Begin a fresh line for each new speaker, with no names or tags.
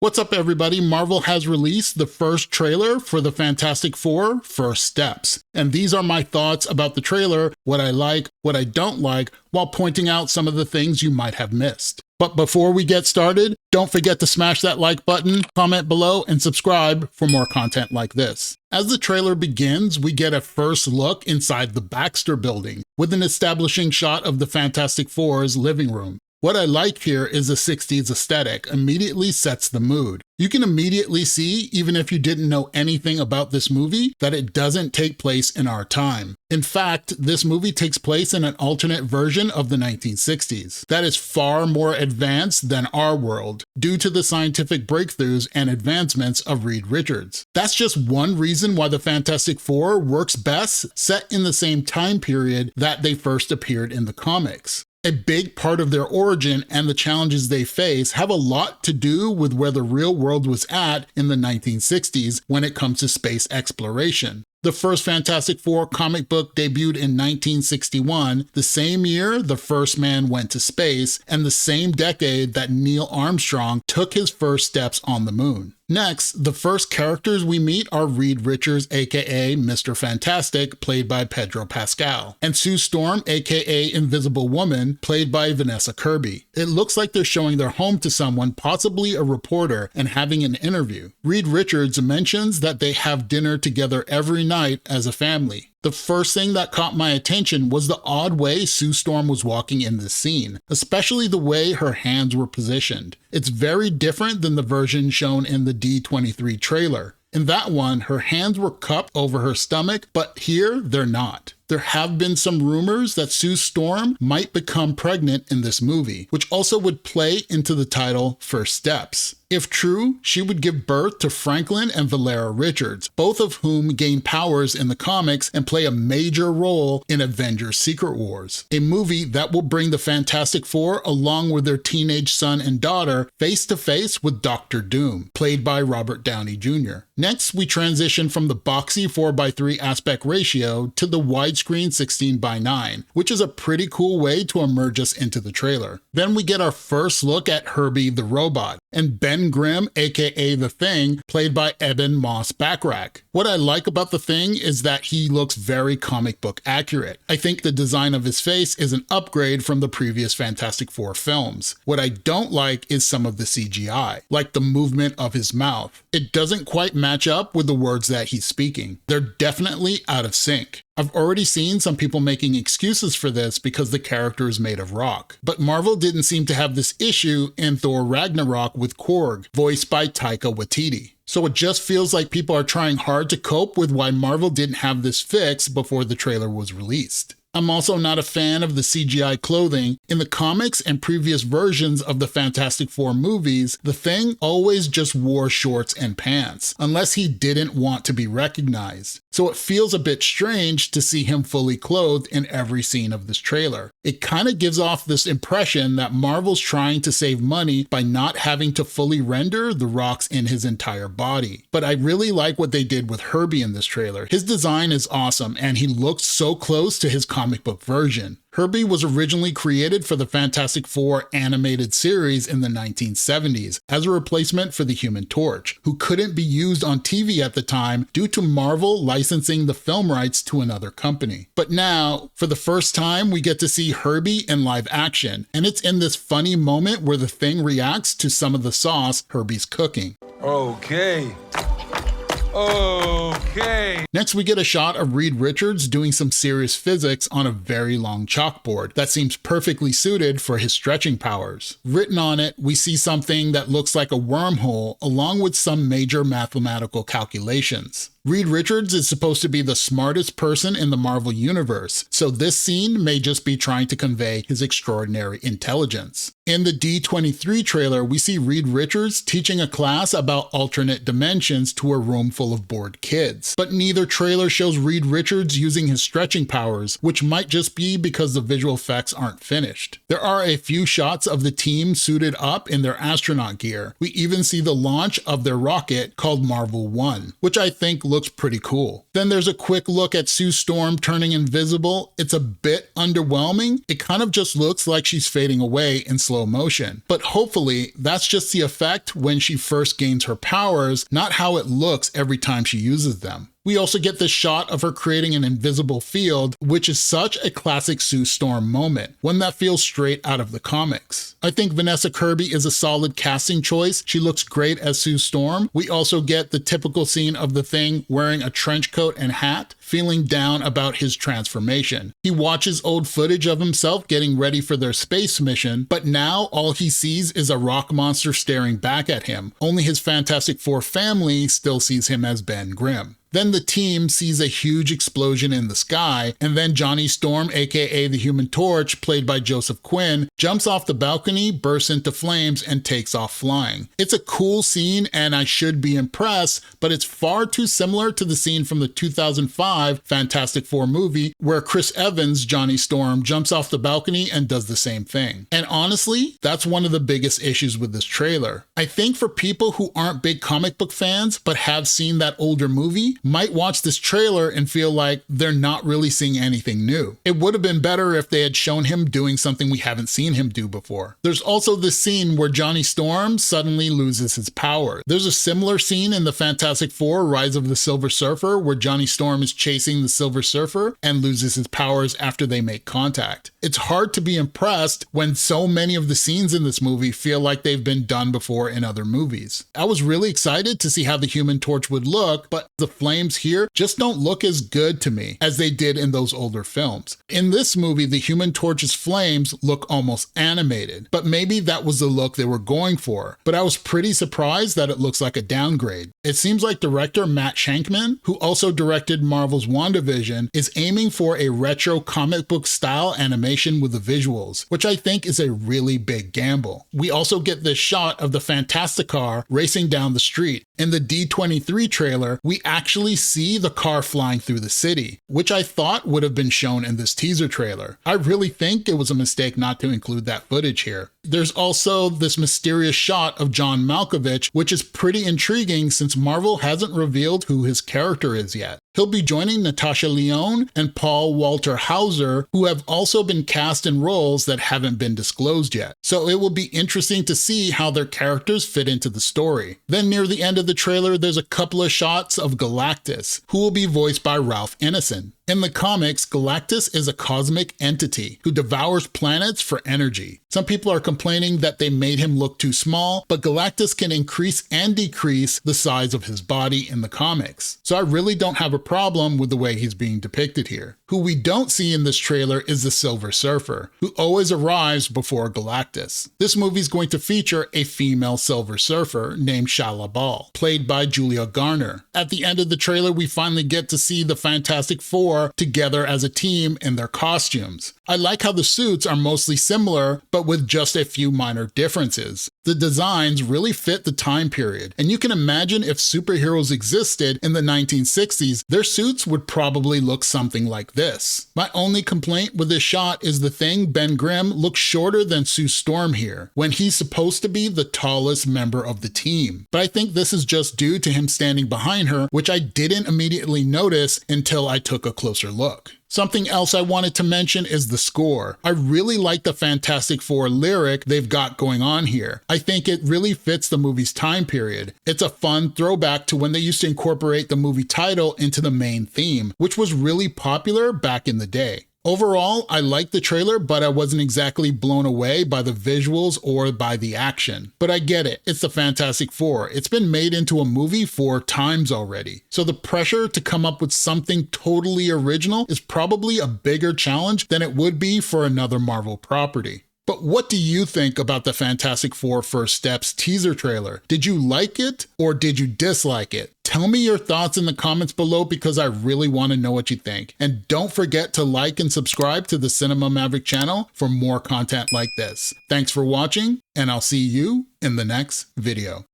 What's up, everybody? Marvel has released the first trailer for the Fantastic Four First Steps. And these are my thoughts about the trailer, what I like, what I don't like, while pointing out some of the things you might have missed. But before we get started, don't forget to smash that like button, comment below, and subscribe for more content like this. As the trailer begins, we get a first look inside the Baxter building, with an establishing shot of the Fantastic Four's living room. What I like here is the 60s aesthetic immediately sets the mood. You can immediately see, even if you didn't know anything about this movie, that it doesn't take place in our time. In fact, this movie takes place in an alternate version of the 1960s that is far more advanced than our world, due to the scientific breakthroughs and advancements of Reed Richards. That's just one reason why the Fantastic Four works best set in the same time period that they first appeared in the comics. A big part of their origin and the challenges they face have a lot to do with where the real world was at in the 1960s when it comes to space exploration. The first Fantastic Four comic book debuted in 1961, the same year the first man went to space, and the same decade that Neil Armstrong took his first steps on the moon. Next, the first characters we meet are Reed Richards, aka Mr. Fantastic, played by Pedro Pascal, and Sue Storm, aka Invisible Woman, played by Vanessa Kirby. It looks like they're showing their home to someone, possibly a reporter, and having an interview. Reed Richards mentions that they have dinner together every night as a family. The first thing that caught my attention was the odd way Sue Storm was walking in this scene, especially the way her hands were positioned. It's very different than the version shown in the D23 trailer. In that one, her hands were cupped over her stomach, but here they're not. There have been some rumors that Sue Storm might become pregnant in this movie, which also would play into the title First Steps. If true, she would give birth to Franklin and Valera Richards, both of whom gain powers in the comics and play a major role in Avengers Secret Wars, a movie that will bring the Fantastic Four along with their teenage son and daughter face to face with Dr. Doom, played by Robert Downey Jr. Next, we transition from the boxy 4:3 aspect ratio to the widescreen 16:9, which is a pretty cool way to immerse us into the trailer. Then we get our first look at Herbie the robot, and Ben Grimm, aka The Thing, played by Ebon Moss-Bachrach. What I like about The Thing is that he looks very comic book accurate. I think the design of his face is an upgrade from the previous Fantastic Four films. What I don't like is some of the CGI, like the movement of his mouth. It doesn't quite match up with the words that he's speaking. They're definitely out of sync. I've already seen some people making excuses for this because the character is made of rock. But Marvel didn't seem to have this issue in Thor Ragnarok with Korg, voiced by Taika Waititi. So it just feels like people are trying hard to cope with why Marvel didn't have this fixed before the trailer was released. I'm also not a fan of the CGI clothing. In the comics and previous versions of the Fantastic Four movies, the Thing always just wore shorts and pants, unless he didn't want to be recognized. So it feels a bit strange to see him fully clothed in every scene of this trailer. It kind of gives off this impression that Marvel's trying to save money by not having to fully render the rocks in his entire body. But I really like what they did with Herbie in this trailer. His design is awesome, and he looks so close to his comic book version. Herbie was originally created for the Fantastic Four animated series in the 1970s as a replacement for the Human Torch, who couldn't be used on TV at the time due to Marvel licensing the film rights to another company. But now, for the first time, we get to see Herbie in live action, and it's in this funny moment where the Thing reacts to some of the sauce Herbie's cooking.
Okay.
Next, we get a shot of Reed Richards doing some serious physics on a very long chalkboard that seems perfectly suited for his stretching powers. Written on it, we see something that looks like a wormhole along with some major mathematical calculations. Reed Richards is supposed to be the smartest person in the Marvel Universe, so this scene may just be trying to convey his extraordinary intelligence. In the D23 trailer, we see Reed Richards teaching a class about alternate dimensions to a room full of bored kids. But neither trailer shows Reed Richards using his stretching powers, which might just be because the visual effects aren't finished. There are a few shots of the team suited up in their astronaut gear. We even see the launch of their rocket called Marvel 1, which I think looks pretty cool. Then there's a quick look at Sue Storm turning invisible. It's a bit underwhelming. It kind of just looks like she's fading away in slow motion. But hopefully that's just the effect when she first gains her powers, not how it looks every time she uses them. We also get this shot of her creating an invisible field, which is such a classic Sue Storm moment, one that feels straight out of the comics. I think Vanessa Kirby is a solid casting choice. She looks great as Sue Storm. We also get the typical scene of the Thing wearing a trench coat and hat, feeling down about his transformation. He watches old footage of himself getting ready for their space mission, but now all he sees is a rock monster staring back at him. Only his Fantastic Four family still sees him as Ben Grimm. Then the team sees a huge explosion in the sky, and then Johnny Storm, aka the Human Torch, played by Joseph Quinn, jumps off the balcony, bursts into flames, and takes off flying. It's a cool scene, and I should be impressed, but it's far too similar to the scene from the 2005 Fantastic Four movie, where Chris Evans, Johnny Storm, jumps off the balcony and does the same thing. And honestly, that's one of the biggest issues with this trailer. I think for people who aren't big comic book fans, but have seen that older movie, might watch this trailer and feel like they're not really seeing anything new. It would have been better if they had shown him doing something we haven't seen him do before. There's also this scene where Johnny Storm suddenly loses his power. There's a similar scene in the Fantastic Four Rise of the Silver Surfer where Johnny Storm is chasing the Silver Surfer and loses his powers after they make contact. It's hard to be impressed when so many of the scenes in this movie feel like they've been done before in other movies. I was really excited to see how the Human Torch would look, but the flames here just don't look as good to me as they did in those older films. In this movie, the Human Torch's flames look almost animated, but maybe that was the look they were going for. But I was pretty surprised that it looks like a downgrade. It seems like director Matt Shankman, who also directed Marvel's WandaVision, is aiming for a retro comic book style animation with the visuals, which I think is a really big gamble. We also get this shot of the Fantasticar racing down the street. In the D23 trailer, we actually see the car flying through the city, which I thought would have been shown in this teaser trailer. I really think it was a mistake not to include that footage here. There's also this mysterious shot of John Malkovich, which is pretty intriguing since Marvel hasn't revealed who his character is yet. He'll be joining Natasha Lyonne and Paul Walter Hauser, who have also been cast in roles that haven't been disclosed yet. So it will be interesting to see how their characters fit into the story. Then near the end of the trailer, there's a couple of shots of Galactus, who will be voiced by Ralph Ineson. In the comics, Galactus is a cosmic entity who devours planets for energy. Some people are complaining that they made him look too small, but Galactus can increase and decrease the size of his body in the comics. So I really don't have a problem with the way he's being depicted here. Who we don't see in this trailer is the Silver Surfer, who always arrives before Galactus. This movie is going to feature a female Silver Surfer named Shala Bal, played by Julia Garner. At the end of the trailer, we finally get to see the Fantastic Four together as a team in their costumes. I like how the suits are mostly similar, but with just a few minor differences. The designs really fit the time period, and you can imagine if superheroes existed in the 1960s, their suits would probably look something like this. My only complaint with this shot is the Thing, Ben Grimm, looks shorter than Sue Storm here, when he's supposed to be the tallest member of the team. But I think this is just due to him standing behind her, which I didn't immediately notice until I took a closer look. Something else I wanted to mention is the score. I really like the Fantastic Four lyric they've got going on here. I think it really fits the movie's time period. It's a fun throwback to when they used to incorporate the movie title into the main theme, which was really popular back in the day. Overall, I liked the trailer, but I wasn't exactly blown away by the visuals or by the action. But I get it, it's the Fantastic Four. It's been made into a movie 4 times already. So the pressure to come up with something totally original is probably a bigger challenge than it would be for another Marvel property. But what do you think about the Fantastic Four First Steps teaser trailer? Did you like it or did you dislike it? Tell me your thoughts in the comments below because I really want to know what you think. And don't forget to like and subscribe to the Cinema Maverick channel for more content like this. Thanks for watching, and I'll see you in the next video.